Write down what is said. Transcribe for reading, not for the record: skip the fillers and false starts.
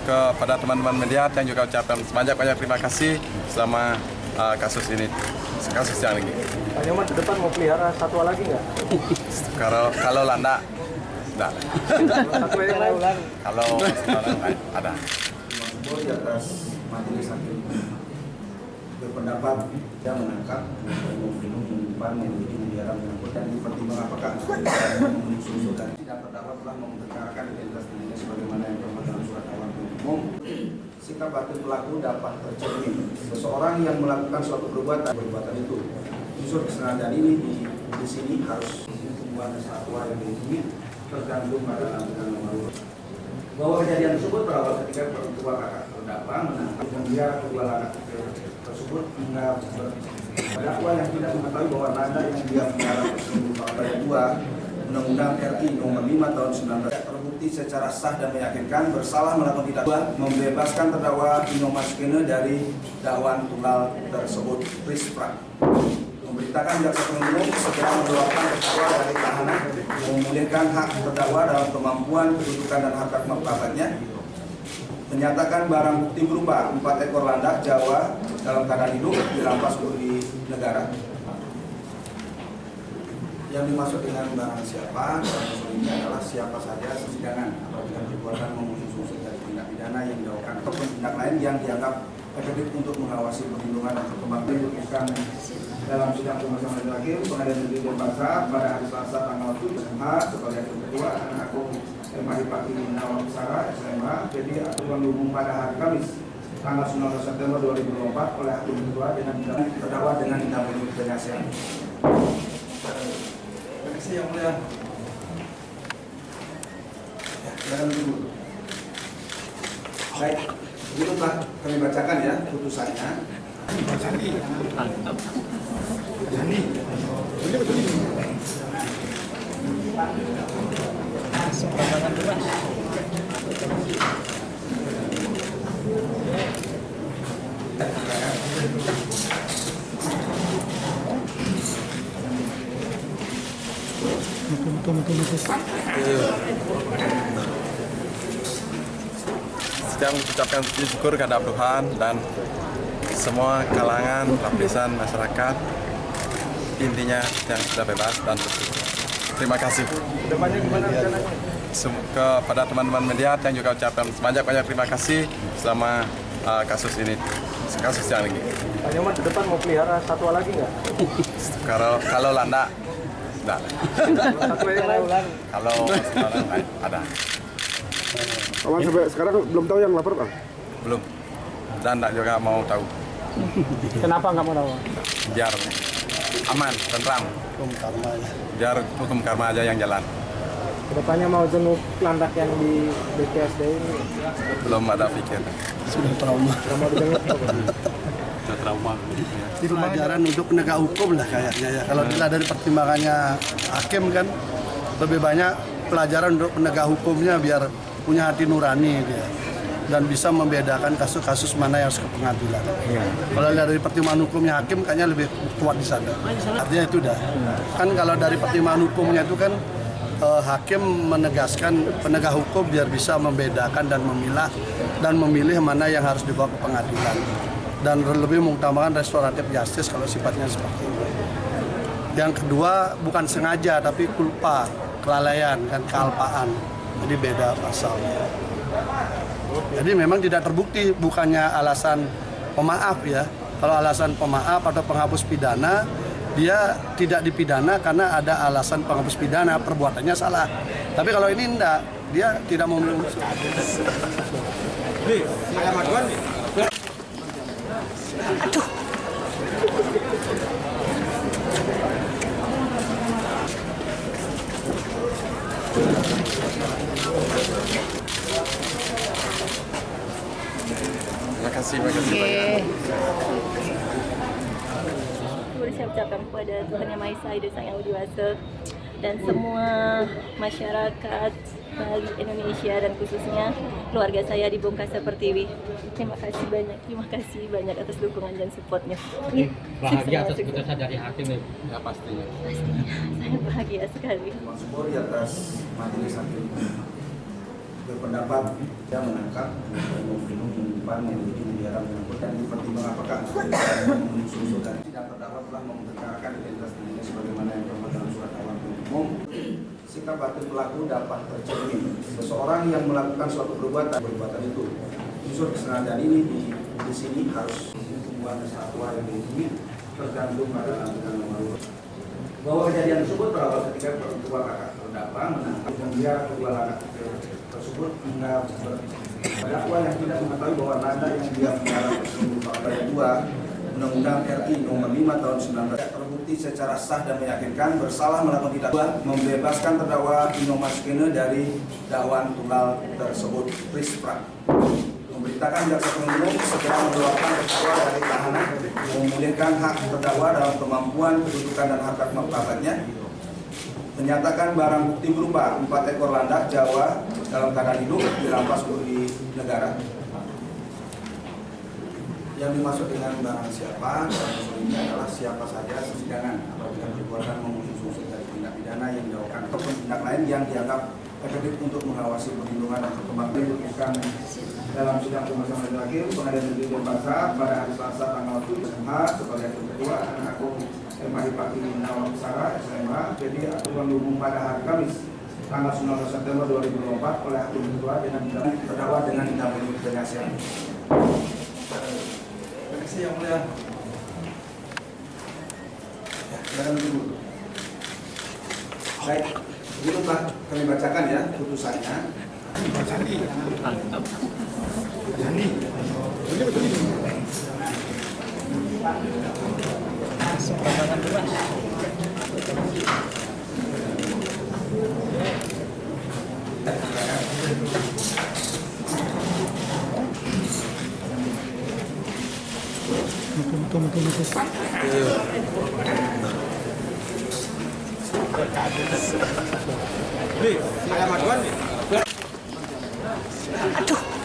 kepada teman-teman media yang juga ucapkan banyak terima kasih selama kasus yang ini. Pak Nyoman ke depan mau pelihara satwa lagi nggak? Kalau landa, enggak. Satwa yang lain? Kalau ada. Di atas majelis hakim berpendapat tidak menangkap, membunuh, menyimpan, memiliki, memelihara, mengangkut dan dipertimbangkan apakah memenuhi unsur dan tidak terdakwa telah memperkarakan identitas dirinya sebagaimana yang termaktub dalam surat dakwaan umum. Sikap batin pelaku dapat tercermin. Seseorang yang melakukan suatu perbuatan itu, unsur kesengajaan ini di sini harus membuat satwa yang dilindungi tergantung pada aturan nomor urut. Bahwa kejadian tersebut berawal ketika kedua kakak terdakwa menangkap dan dia kedua anak tersebut hingga terdakwa yang tidak mengetahui bahwa nada yang dia pelihara tersebut pada 2 Undang-Undang RI Nomor 5 Tahun 19 terbukti secara sah dan meyakinkan bersalah melakukan tindak pidana membebaskan terdakwa Ino Maskene dari dakwaan tunggal tersebut. Prisprak memberitakan jaksa penuntut umum segera mengeluarkan terdakwa dari tahanan, memulihkan hak terdakwa dalam kemampuan kedudukan dan harkat martabatnya, menyatakan barang bukti berupa 4 ekor landak Jawa dalam keadaan hidup dirampas di negara. Yang dimaksud dengan barang siapa, ini adalah siapa saja persidangan apabila perbuatan memenuhi unsur dari tindak pidana yang dilakukan ataupun tindak lain yang dianggap efektif untuk mengawasi perlindungan dan perkembangan diputuskan dalam sidang pemeriksaan terakhir Pengadilan Negeri Denpasar pada hari Selasa tanggal 7 SMA sebagai hakim kedua anak Agung MH Pati Nawang Sara SMA. Jadi aturan umum pada hari Kamis tanggal 19 September 2024 oleh hakim kedua dengan terdakwa dengan didampingi penasihat. Terima kasih yang mulia. Silakan dulu. Baik, dulu Pak kami bacakan ya putusannya. Saya mengucapkan syukur kepada Tuhan dan semua kalangan lapisan masyarakat, intinya yang sudah bebas dan bersih. Terima kasih. Depannya gimana rencananya? Kepada teman-teman media yang juga ucapkan banyak terima kasih selama kasus yang ini. Pak Nyoman ke depan mau pelihara satwa lagi nggak? Kalau landa, enggak. Satwa yang lain? Kalau ada. Aman sampai sekarang belum tahu yang lapor, Bang? Belum. Dan enggak juga mau tahu. Kenapa nggak mau tahu? Biar aman, tentram. Biar hukum karma aja yang jalan. Kedepannya mau jenguk landak yang di BKSD ini? Belum ada pikir. Sudah trauma. Nggak mau dijenguk? Sudah trauma. Itu pelajaran untuk penegak hukum lah kayaknya ya. Kalau dilihat dari pertimbangannya hakim kan lebih banyak pelajaran untuk penegak hukumnya biar punya hati nurani dia dan bisa membedakan kasus-kasus mana yang harus ke pengadilan. Kalau dari pertimbangan hukumnya hakim kayaknya lebih kuat di sana. Artinya itu dah. Kan kalau dari pertimbangan hukumnya itu kan hakim menegaskan penegak hukum biar bisa membedakan dan memilah dan memilih mana yang harus dibawa ke pengadilan dan lebih mengutamakan restoratif justice kalau sifatnya seperti itu. Yang kedua bukan sengaja tapi culpa, kelalaian kan kealpaan. Jadi beda pasalnya. Jadi memang tidak terbukti, bukannya alasan pemaaf ya. Kalau alasan pemaaf atau penghapus pidana, dia tidak dipidana karena ada alasan penghapus pidana, perbuatannya salah. Tapi kalau ini enggak, dia tidak memenuhi unsur. Aduh. Terima kasih banyak. Saya ucapkan kepada Tuhan Yang Maha Esa, Hidup Sang Yang Widiwasa, dan semua masyarakat Bali, Indonesia, dan khususnya keluarga saya di Bongkasa Pertiwi. Terima kasih banyak atas dukungan dan supportnya. Bahagia atas keputusan dari hakim ya pastinya. Pastinya, saya bahagia sekali. Syukur di atas majelis hakim berpendapat tidak menangkap, umpan yang diarah menyangkut dan dipertimbangkan apakah memenuhi unsur dan sidang terdakwa telah memperkarakan identitas dirinya sebagaimana yang termaktub dalam surat dakwaan umum. Sikap batin pelaku dapat tercermin. Seseorang yang melakukan suatu perbuatan itu unsur kesengajaan ini di sini harus membuat kesatuan yang tinggi tergantung pada lantunan nomor bahwa kejadian tersebut berawal ketika kedua kakak terdakwa menangkap dan dia kedua anak tersebut hingga terdakwa yang tidak mengetahui bahwa nada yang dia mengarah tersebut pada 2 Undang-Undang RI Nomor 5 Tahun 19 terbukti secara sah dan meyakinkan bersalah melakukan tidak membebaskan terdakwa Inomas Kene dari dakwaan tunggal tersebut. Prisprak memerintahkan jaksa penuntut umum segera mengeluarkan terdakwa dari tahanan, memulihkan hak terdakwa dalam kemampuan, kedudukan dan harkat martabatnya, menyatakan barang bukti berupa 4 ekor landak Jawa dalam keadaan hidup dirampas di negara. Yang dimaksud dengan barang siapa, ini adalah siapa saja persidangan apabila perbuatan memenuhi unsur dari tindak pidana yang dilakukan ataupun tindak lain yang dianggap efektif untuk mengawasi perlindungan dan perkembangan diputuskan dalam sidang pemeriksaan terakhir Pengadilan Negeri Denpasar pada hari Selasa tanggal 7 MH sebagai hakim ketua dan Agung MH Pati Nawang Sara SMH jadi aturan umum pada hari Kamis tanggal 19 September 2024 oleh hakim ketua dengan terdakwa dengan didampingi penasihat. Terima kasih yang mulia. Silakan dulu. Baik, begitu Pak, kami bacakan ya putusannya. Ada maduan nih. Aduh.